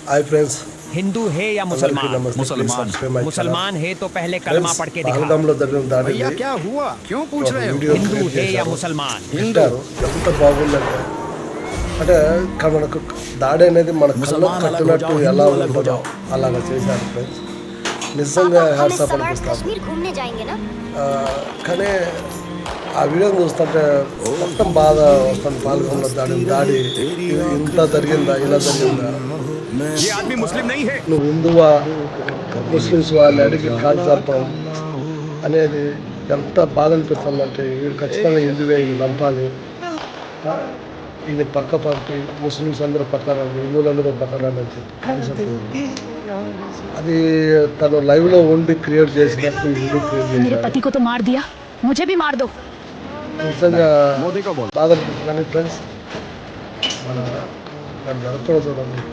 Hi friends, Hindu है या అందరికీ मुसलमान? నమస్తే. Please subscribe my channel. मुसलमान है तो पहले कलमा पढ़ के दिखा। పహల్గామ్లో జరిగిన దాడి भैया क्या हुआ क्यों पूछ रहे हो వీడియో हिंदू క్రియేట్ है या చేశారు. मुसलमान? పెట్టారు. ఎంత బాగుందంటే అంటే ఇక్కడ మనకు దాడి అనేది మన కళ్ళకు కట్టినట్టు ఎలా ఉంటుందో అలాగా చేశారు ఫ్రెండ్స్. నిజంగా हम इस హ్యాట్స్ ఆఫ్ समर అనిపిస్తాను. कश्मीर घूमने जाएंगे ना? కానీ ఆ వీడియోని చూస్తుంటే మొత్తం బాధ వస్తుంది. పాల్గొన్న దాడి ఇంత జరిగిందా, ఇలా జరిగిందా, ये आदमी मुस्लिम नहीं है నువ్వు హిందువా ముస్లిమ్స్ వాళ్ళని అడిగి కాల్ చంపడం అనేది ఎంత బాధ అనిపిస్తుందంటే వీడు ఖచ్చితంగా హిందువే, ఇది నంపాలి, ఇది పక్క పంపి ముస్లిమ్స్ అందరూ పక్కన హిందువులందరూ పక్కన అని చెప్పి అది తను లైవ్లో ఉండి క్రియేట్ చేసినట్టు వీడియో క్రియేట్ मेरे చేశాడు. पति को तो मार दिया, मुझे भी मार दो। నిజంగా मोदी को बोल బాధ అనిపిస్తుంది. కానీ ఫ్రెండ్స్ మన జరగకూడదు చూడండి.